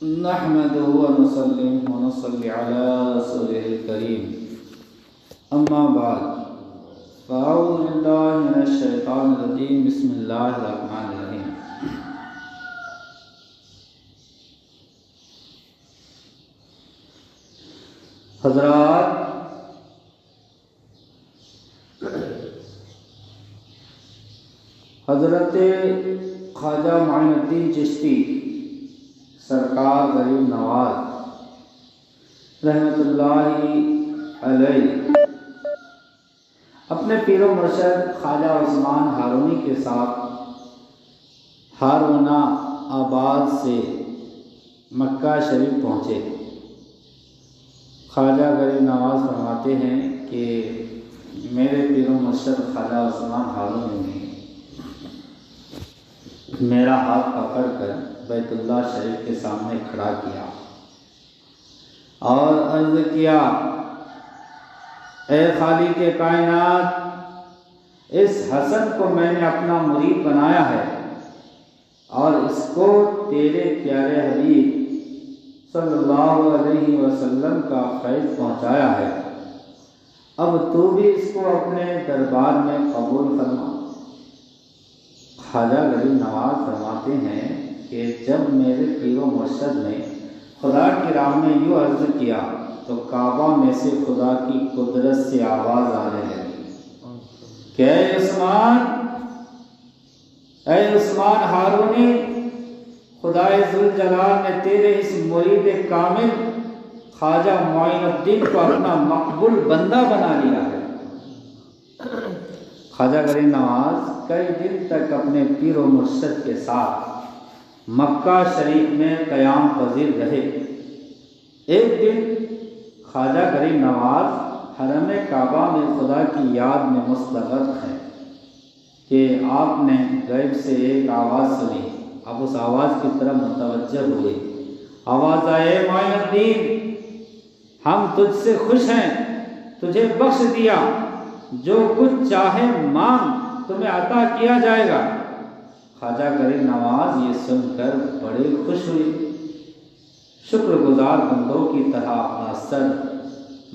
نحمده ونصلي على رسوله الكريم اما بعد فاعوذ بالله من الشیطان الرجیم بسم اللہ الرحمن الرحیم حضرات، حضرت خواجہ معین الدین چشتی سرکار غریب نواز رحمۃ اللہ علیہ اپنے پیر و مرشد خواجہ عثمان ہارونی کے ساتھ ہارونہ آباد سے مکہ شریف پہنچے۔ خواجہ غریب نواز فرماتے ہیں کہ میرے پیر و مرشد خواجہ عثمان ہارونی نے میرا ہاتھ پکڑ کر بیت اللہ شریف کے سامنے کھڑا کیا اور عرض کیا، اے خالق کائنات، اس حسن کو میں نے اپنا مرید بنایا ہے اور اس کو تیرے پیارے حبیب صلی اللہ علیہ وسلم کا فیض پہنچایا ہے، اب تو بھی اس کو اپنے دربار میں قبول فرما۔ خواجہ غریب نواز فرماتے ہیں کہ جب میرے پیر و مرشد نے خدا کی راہ میں یوں عرض کیا تو کعبہ میں سے خدا کی قدرت سے آواز آنے لگی کہ اے عثمان ہارونی، خدائے ذوالجلال نے تیرے اس مرید کامل خواجہ معین الدین کو اپنا مقبول بندہ بنا لیا ہے۔ خواجہ غریب نواز کئی دن تک اپنے پیر و مرشد کے ساتھ مکہ شریف میں قیام پذیر رہے۔ ایک دن خواجہ غریب نواز حرم کعبہ میں خدا کی یاد میں مستغرق ہیں کہ آپ نے غیب سے ایک آواز سنی۔ آپ اس آواز کی طرف متوجہ ہوئے۔ آواز آئے، معین الدین، ہم تجھ سے خوش ہیں، تجھے بخش دیا، جو کچھ چاہے مانگ تمہیں عطا کیا جائے گا۔ خواجہ غریب نواز یہ سن کر بڑے خوش ہوئے، شکر گزار بندوں کی طرح اپنا سر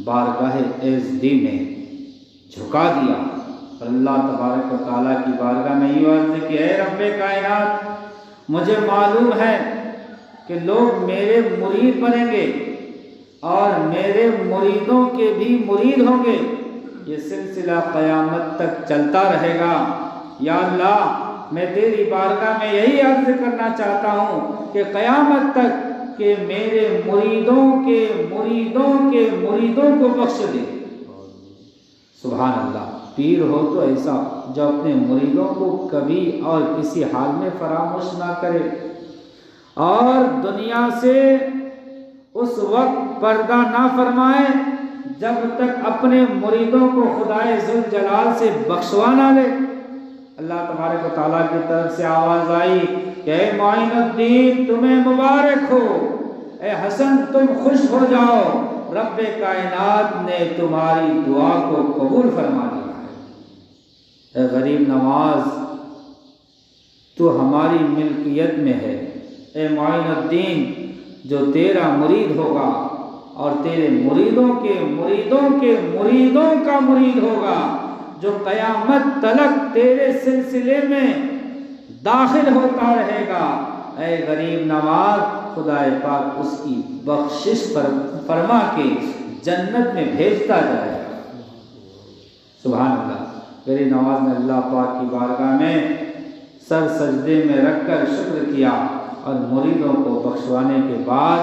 بارگاہ عزدی میں جھکا دیا اور اللہ تبارک و تعالیٰ کی بارگاہ میں یہ عرض کہ اے رب کائنات، مجھے معلوم ہے کہ لوگ میرے مرید بنیں گے اور میرے مریدوں کے بھی مرید ہوں گے، یہ سلسلہ قیامت تک چلتا رہے گا۔ یا اللہ، میں تیری بارگاہ میں یہی عرض کرنا چاہتا ہوں کہ قیامت تک کہ میرے مریدوں کے مریدوں کے مریدوں کو بخش دے۔ سبحان اللہ، پیر ہو تو ایسا جو اپنے مریدوں کو کبھی اور کسی حال میں فراموش نہ کرے اور دنیا سے اس وقت پردہ نہ فرمائے جب تک اپنے مریدوں کو خدائے ذوالجلال سے بخشوا نہ لے۔ اللہ تبارک و تعالیٰ کی طرف سے آواز آئی کہ اے معین الدین، تمہیں مبارک ہو، اے حسن تم خوش ہو جاؤ، رب کائنات نے تمہاری دعا کو قبول فرما لیا ہے۔ اے غریب نواز، تو ہماری ملکیت میں ہے۔ اے معین الدین، جو تیرا مرید ہوگا اور تیرے مریدوں کے مریدوں کے مریدوں کا مرید ہوگا، جو قیامت تلک تیرے سلسلے میں داخل ہوتا رہے گا، اے غریب نواز، خدا پاک اس کی بخشش فرما کے جنت میں بھیجتا جائے گا۔ سبحان اللہ۔ غریب نواز نے اللہ پاک کی بارگاہ میں سر سجدے میں رکھ کر شکر کیا اور مریدوں کو بخشوانے کے بعد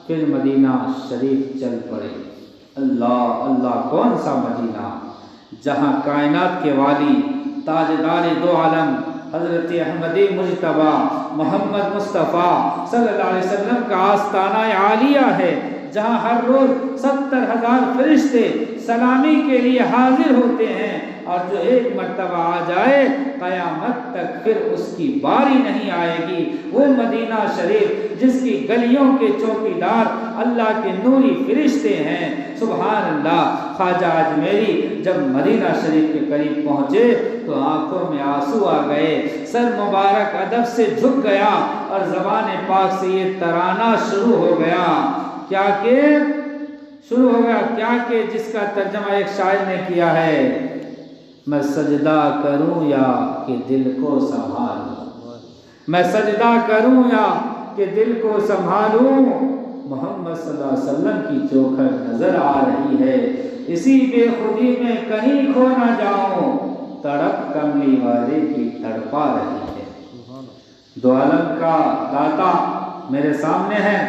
پھر مدینہ شریف چل پڑے۔ اللہ اللہ، کون سا مدینہ جہاں کائنات کے والی تاجدار دو عالم حضرت احمدی مجتبیٰ محمد مصطفیٰ صلی اللہ علیہ وسلم کا آستانہ عالیہ ہے، جہاں ہر روز 70,000 فرشتے سلامی کے لیے حاضر ہوتے ہیں اور جو ایک مرتبہ آ جائے قیامت تک پھر اس کی باری نہیں آئے گی۔ وہ مدینہ شریف جس کی گلیوں کے چوکیدار اللہ کے نوری فرشتے ہیں، سبحان اللہ۔ خواجہ اجمیری جب مدینہ شریف کے قریب پہنچے تو آنکھوں میں آنسو آ گئے، سر مبارک ادب سے جھک گیا اور زبان پاک سے یہ ترانہ شروع ہو گیا، کیا کہ جس کا ترجمہ ایک شاعر نے کیا ہے، میں سجدہ کروں یا کہ دل کو سنبھالوں، میں سجدہ کروں یا کہ دل کو سنبھالوں، محمد صلی اللہ علیہ وسلم کی چوکھٹ نظر آ رہی ہے، اسی بے خودی میں کہیں کھو نہ جاؤں، تڑپ کملی والے کی تڑپا رہی ہے۔ دو عالم کا داتا میرے سامنے ہے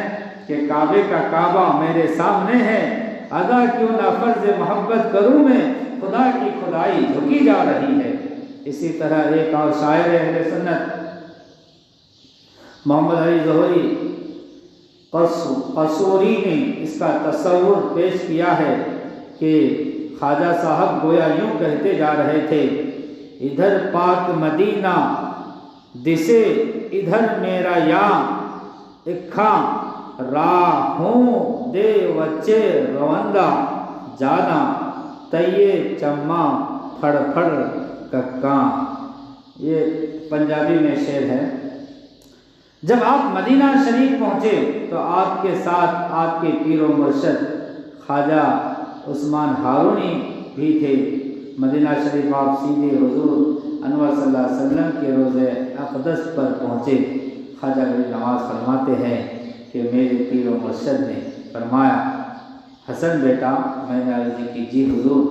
کہ کعبے کا کعبہ میرے سامنے ہے، ادا کیوں نہ فرض محبت کروں میں، خدا کی خدائی جھکی جا رہی ہے۔ اسی طرح ایک اور شاعر اہل سنت محمد علی ظہوری قصوری نے اس کا تصور پیش کیا ہے کہ خواجہ صاحب گویا یوں کہتے جا رہے تھے، ادھر پاک مدینہ دسے ادھر میرا یا اکھا راہوں دے وچے روندہ جانا تیے چما پھڑ پھڑ ککاں۔ یہ پنجابی میں شعر ہے۔ جب آپ مدینہ شریف پہنچے تو آپ کے ساتھ آپ کے پیر و مرشد خواجہ عثمان ہارونی بھی تھے۔ مدینہ شریف آپ سیدھے حضور انور صلی اللہ علیہ وسلم کے روضہ اقدس پر پہنچے۔ خواجہ غریب نواز فرماتے ہیں کہ میرے پیر و مرشد نے فرمایا، حسن بیٹا، میں نے عرض کی جی حضور۔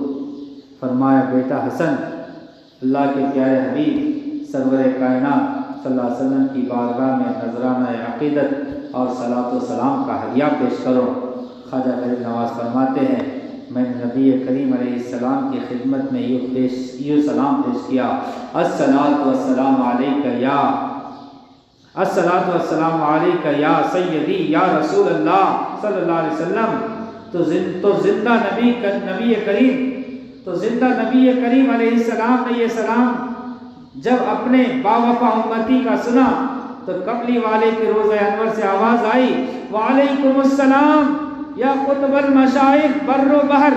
فرمایا، بیٹا حسن، اللہ کے پیارے حبیب سرور کائنات صلی اللہ علیہ وسلم کی بارگاہ میں نذرانہ عقیدت اور صلاۃ و سلام کا ہدیہ پیش کرو۔ خواجہ غریب نواز فرماتے ہیں، میں نے نبی کریم علیہ السلام کی خدمت میں یوں سلام پیش کیا، الصلاۃ والسلام علیک یا الصلاۃ والسلام علیک یا سیدی یا رسول اللہ صلی اللہ علیہ وسلم۔ تو زندہ نبی کریم علیہ السلام نے یہ سلام جب اپنے باوفا امتی کا سنا تو کملی والے کے روضہ انور سے آواز آئی، وعلیکم السلام یا قطب المشائخ بر و بحر،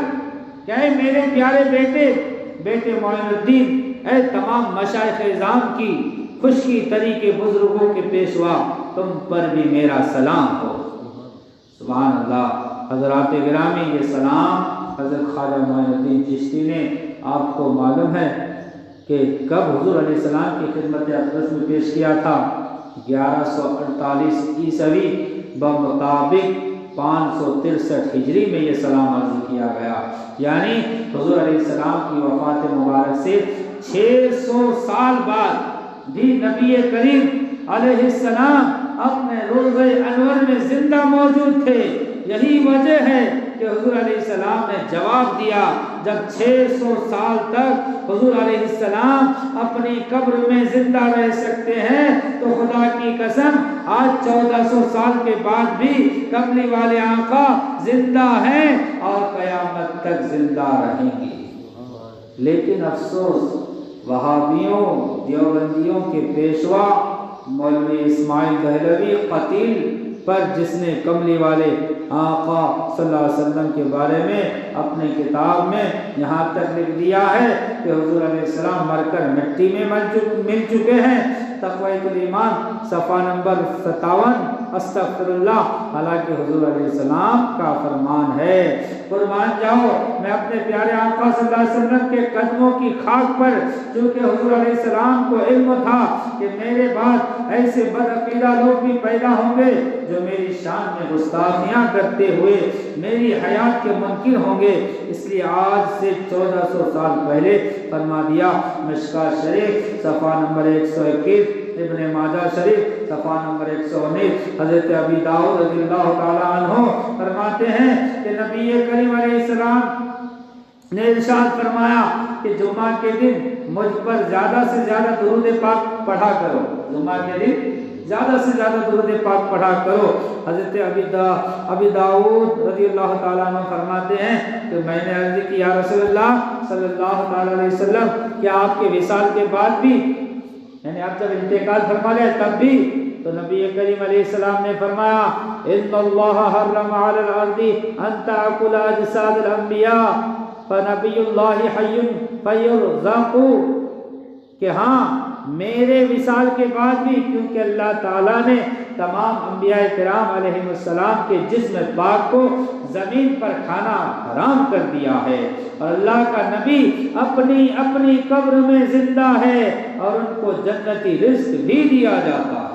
کہ اے میرے پیارے بیٹے معین الدین، اے تمام مشائخ اعظام کی خشکی طریقے بزرگوں کے پیشوا، تم پر بھی میرا سلام ہو۔ سبحان اللہ۔ حضرات گرامی، یہ سلام حضرت خواجہ معین الدین چشتی نے، آپ کو معلوم ہے کہ کب حضور علیہ السلام کی خدمت اقدس میں پیش کیا تھا؟ 1148 عیسوی بمطابق 563 ہجری میں یہ سلام عرض کیا گیا، یعنی حضور علیہ السلام کی وفات مبارک سے 600 سال بعد بھی نبی کریم علیہ السلام اپنے روضہ انور میں زندہ موجود تھے۔ یہی وجہ ہے کہ حضور علیہ السلام نے جواب دیا، جب 600 سال تک حضور علیہ السلام اپنی قبر میں زندہ رہ سکتے ہیں تو خدا کی قسم آج 1400 سال کے بعد بھی کملی والے آقا زندہ ہیں اور قیامت تک زندہ رہیں گے۔ لیکن افسوس، وہابیوں دیوبندیوں کے پیشوا مولوی اسماعیل دہلوی قتیل پر، جس نے کملی والے آقا صلی اللہ علیہ وسلم کے بارے میں اپنے کتاب میں یہاں تک لکھ دیا ہے کہ حضور علیہ السلام مر کر مٹی میں مل چکے ہیں۔ تقویۃ الایمان صفحہ نمبر 57، استغفر اللہ، حالانکہ حضور علیہ السلام کا فرمان ہے، قربان جاؤ میں اپنے پیارے آقا صلی اللہ علیہ وسلم کے قدموں کی خاک پر، چونکہ حضور علیہ السلام کو علم تھا کہ میرے بعد ایسے بدعقیدہ لوگ بھی پیدا ہوں گے جو میری شان میں گستاخیاں کرتے ہوئے میری حیات کے منکر ہوں گے، اس لیے آج سے 1400 سال پہلے فرما دیا۔ مشکوٰۃ شریف صفحہ نمبر 121، ابن ماجہ شریف صفحہ نمبر 119، حضرت ابی داؤد رضی اللہ تعالی عنہ فرماتے ہیں کہ نبی کریم علیہ السلام نے ارشاد فرمایا کہ جمعہ کے دن مجھ پر زیادہ سے زیادہ درود پاک پڑھا کرو۔ جمعہ کے دن زیادہ سے زیادہ درود پاک پڑھا کرو۔ حضرت ابی داؤد رضی اللہ تعالیٰ عنہ فرماتے ہیں کہ میں نے عرض کی یا رسول اللہ صلی اللہ تعالیٰ علیہ وسلم کیا آپ کے وصال کے بعد بھی، یعنی آپ جب انتقال فرما لے تب بھی؟ تو نبی کریم علیہ السلام نے فرمایا ان اللہ حرم علی الارض ان تاکل اجساد الانبیاء فنبی اللہ حی فیرزق، کہ ہاں میرے وصال کے بعد بھی، کیونکہ اللہ تعالیٰ نے تمام انبیاء کرام علیہ السلام کے جسم پاک کو زمین پر کھانا حرام کر دیا ہے، اور اللہ کا نبی اپنی اپنی قبر میں زندہ ہے اور ان کو جنتی رزق بھی دیا جاتا ہے۔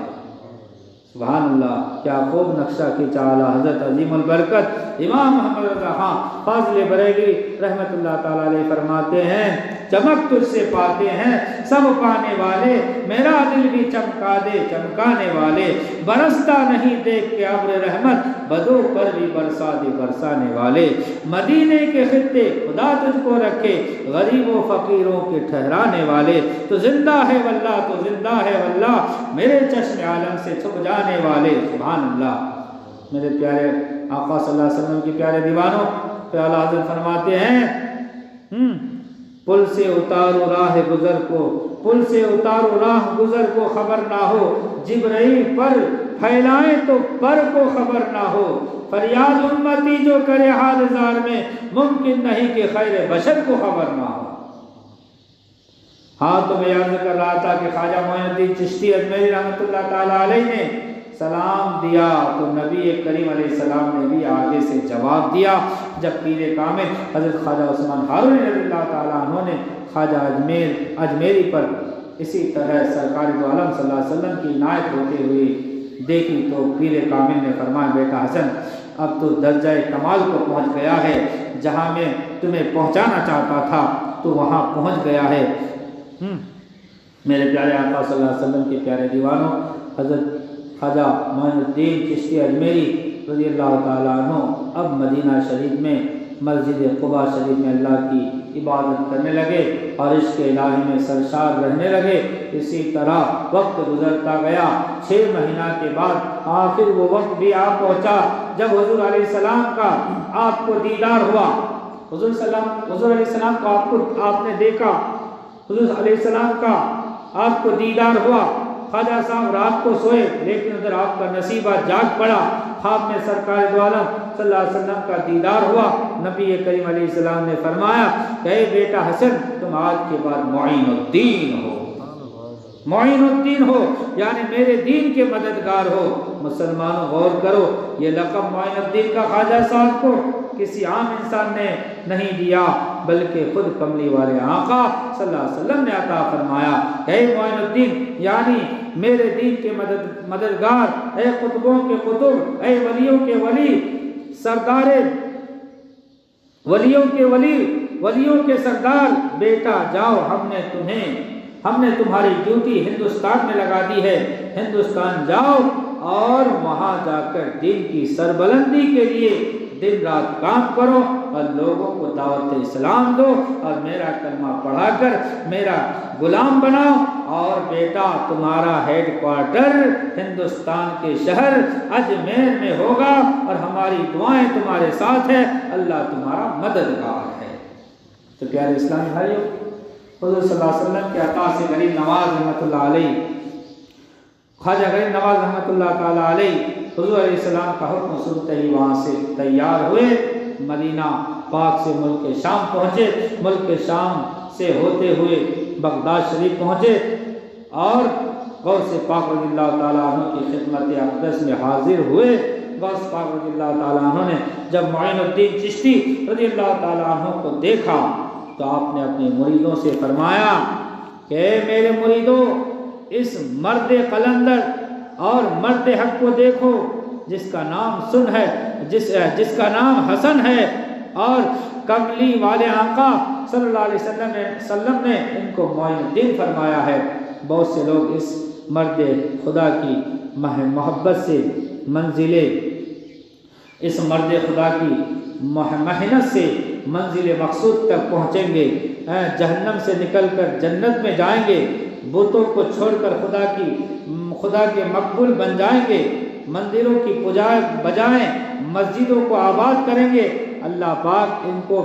سبحان اللہ، کیا خوب نقشہ کھینچا اعلیٰ حضرت عظیم البرکت امام محمد رضا خان فاضل بریلوی رحمت اللہ تعالیٰ علیہ فرماتے ہیں چمک تجھ سے پاتے ہیں سب پانے والے، میرا دل بھی چمکا دے چمکانے والے، برستا نہیں دیکھ کے ابر رحمت، بدو پر بھی برسا دے برسانے والے، مدینے کے خطے خدا تجھ کو رکھے، غریبوں فقیروں کے ٹھہرانے والے، تو زندہ ہے واللہ تو زندہ ہے واللہ، میرے چشم عالم سے چھپ جانے والے۔ سبحان اللہ۔ میرے پیارے آقا صلی اللہ علیہ وسلم کے پیارے دیوانوں، پھر اعلیٰ حضرت فرماتے ہیں پل سے اتارو راہ گزر کو، پل سے اتارو راہ گزر کو خبر نہ ہو، جبرائیل پر پھیلائیں تو پر کو خبر نہ ہو، فریاد امتی جو کرے حال زار میں، ممکن نہیں کہ خیر بشر کو خبر نہ ہو۔ ہاں تو میں یاد کر رہا تھا کہ خواجہ معین الدین چشتی اجمیری رحمۃ اللہ تعالیٰ علیہ نے سلام دیا تو نبی کریم علیہ السلام نے بھی آگے سے جواب دیا۔ جب پیر کامل حضرت خواجہ عثمان ہارونی رضی اللہ تعالیٰ عنہ نے خواجہ اجمیری پر اسی طرح سرکار دو عالم صلی اللہ علیہ وسلم کی عنایت ہوتے ہوئے دیکھی تو پیر کامل نے فرمایا بیٹا حسن اب تو درجہ کمال کو پہنچ گیا ہے، جہاں میں تمہیں پہنچانا چاہتا تھا تو وہاں پہنچ گیا ہے۔ میرے پیارے آقا صلی اللہ علیہ وسلم کے پیارے دیوانوں، حضرت خواجہ معین الدین چشتی اجمیری رضی اللہ تعالیٰ عنہ اب مدینہ شریف میں مسجد قباء شریف میں اللہ کی عبادت کرنے لگے اور عشق الہی میں سرشار رہنے لگے۔ اسی طرح وقت گزرتا گیا، 6 مہینہ کے بعد آخر وہ وقت بھی آ پہنچا جب حضور علیہ السلام کا آپ کو دیدار ہوا۔ حضور علیہ السلام کو آپ نے دیکھا، حضور علیہ السلام کا آپ کو دیدار ہوا۔ خواجہ صاحب رات کو سوئے لیکن ادھر آپ کا نصیبہ جاگ پڑا، خواب میں سرکار دو عالم صلی اللہ علیہ وسلم کا دیدار ہوا۔ نبی کریم علیہ السلام نے فرمایا کہ اے بیٹا حسن تم آج کے بعد معین الدین ہو، معین الدین ہو، یعنی میرے دین کے مددگار ہو۔ مسلمانوں غور کرو، یہ لقب معین الدین کا خواجہ صاحب کو کسی عام انسان نے نہیں دیا بلکہ خود کملی والے آقا صلی اللہ علیہ وسلم نے عطا فرمایا۔ اے معین الدین یعنی میرے دین کے مددگار، اے قطبوں کے قطب، اے ولیوں کے ولی، سردار ولیوں کے ولی، ولیوں کے سردار، بیٹا جاؤ ہم نے تمہاری ڈیوٹی ہندوستان میں لگا دی ہے، ہندوستان جاؤ اور وہاں جا کر دین کی سربلندی کے لیے دن رات کام کرو اور لوگوں کو دعوت اسلام دو اور میرا کلمہ پڑھا کر میرا غلام بناؤ، اور بیٹا تمہارا ہیڈ کوارٹر ہندوستان کے شہر اجمیر میں ہوگا اور ہماری دعائیں تمہارے ساتھ ہیں، اللہ تمہارا مددگار ہے۔ تو پیارے اسلامی بھائیو، حضور صلی اللہ علیہ وسلم کے عطا سے غریب نواز رحمۃ اللہ علیہ، خواجہ غریب نواز رحمۃ اللہ تعالیٰ علیہ حضور علیہ السلام کا حکم سنتے ہی وہاں سے تیار ہوئے، مدینہ پاک سے ملک شام پہنچے، ملک شام سے ہوتے ہوئے بغداد شریف پہنچے اور غوث پاک رضی اللہ تعالیٰ عنہ کی خدمت اقدس میں حاضر ہوئے۔ غوث پاک رضی اللہ تعالیٰ عنہ نے جب معین الدین چشتی رضی اللہ تعالیٰ عنہ کو دیکھا تو آپ نے اپنے مریدوں سے فرمایا کہ اے میرے مریدوں، اس مرد قلندر اور مرد حق کو دیکھو جس کا نام سن ہے، جس کا نام حسن ہے، اور کملی والے آقا صلی اللہ علیہ وسلم نے ان کو معین الدین فرمایا ہے۔ بہت سے لوگ اس مرد خدا کی محبت سے اس مرد خدا کی محنت سے منزل مقصود تک پہنچیں گے، جہنم سے نکل کر جنت میں جائیں گے، بتوں کو چھوڑ کر خدا کے مقبول بن جائیں گے، مندروں کی بجائیں مسجدوں کو آباد کریں گے، اللہ پاک ان کو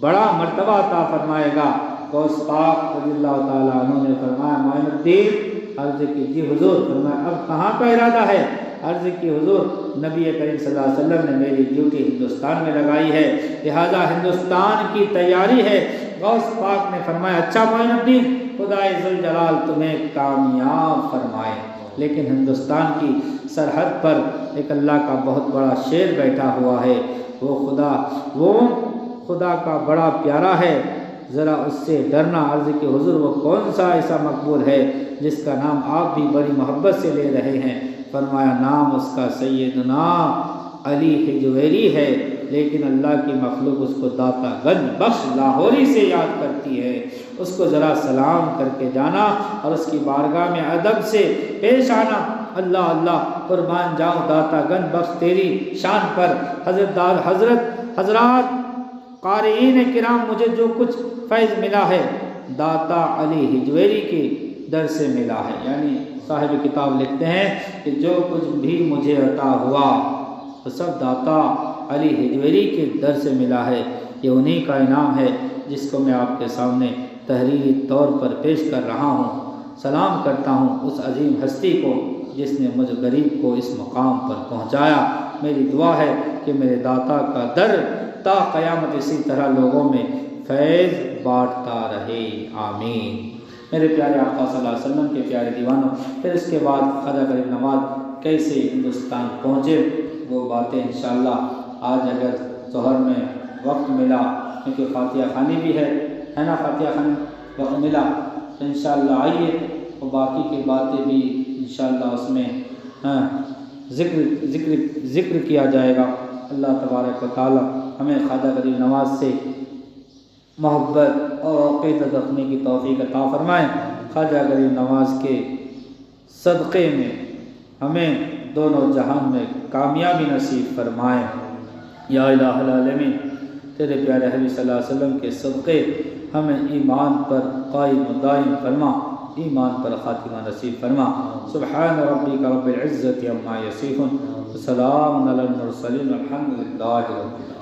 بڑا مرتبہ عطا فرمائے گا۔ غوث پاک رضی اللہ تعالیٰ عنہ نے فرمایا، معین الدین عرض کی جی حضور، فرمایا اب کہاں کا ارادہ ہے؟ عرض کی حضور نبی کریم صلی اللہ علیہ وسلم نے میری ڈیوٹی ہندوستان میں لگائی ہے، لہذا ہندوستان کی تیاری ہے۔ غوث پاک نے فرمایا اچھا معین الدین، خدا ذوالجلال تمہیں کامیاب فرمائے، لیکن ہندوستان کی سرحد پر ایک اللہ کا بہت بڑا شیر بیٹھا ہوا ہے، وہ خدا کا بڑا پیارا ہے، ذرا اس سے ڈرنا۔ عرض کی حضور وہ کون سا ایسا مقبول ہے جس کا نام آپ بھی بڑی محبت سے لے رہے ہیں؟ فرمایا نام اس کا سیدنا علی حجویری ہے، لیکن اللہ کی مخلوق اس کو داتا گنج بخش لاہوری سے یاد کرتی ہے، اس کو ذرا سلام کر کے جانا اور اس کی بارگاہ میں ادب سے پیش آنا۔ اللہ اللہ قربان جاؤں داتا گنج بخش تیری شان پر۔ حضرات قارئین کرام، مجھے جو کچھ فیض ملا ہے داتا علی حجویری کے در سے ملا ہے، یعنی صاحب کتاب لکھتے ہیں کہ جو کچھ بھی مجھے عطا ہوا وہ سب داتا علی حجویری کے در سے ملا ہے، یہ انہی کا انعام ہے جس کو میں آپ کے سامنے تحریری طور پر پیش کر رہا ہوں۔ سلام کرتا ہوں اس عظیم ہستی کو جس نے مجھ غریب کو اس مقام پر پہنچایا۔ میری دعا ہے کہ میرے داتا کا در تا قیامت اسی طرح لوگوں میں فیض بانٹتا رہے، آمین۔ میرے پیارے آقا صلی اللہ علیہ وسلم کے پیارے دیوانوں، پھر اس کے بعد خواجہ غریب نواز کیسے ہندوستان پہنچے وہ باتیں انشاءاللہ آج اگر ظہر میں وقت ملا، کیونکہ فاتحہ خوانی بھی ہے نا، فاتحہ خوانی وقت ملا تو انشاءاللہ آئیے، اور باقی کی باتیں بھی انشاءاللہ اس میں ذکر کیا جائے گا۔ اللہ تبارک و تعالی ہمیں خواجہ غریب نواز سے محبت اور عقیدت رکھنے کی توفیق عطا فرمائے۔ خواجہ غریب نواز کے صدقے میں ہمیں دونوں جہان میں کامیابی نصیب فرمائے۔ یا الہ العالمین، تیرے پیارے حبیب صلی اللہ علیہ وسلم کے صدقے ہمیں ایمان پر قائم و دائم فرما، ایمان پر خاتمہ نصیب فرما۔ سبحان ربک رب العزت عما یصفون، وسلام علی المرسلین، والحمد للہ رب العالمین۔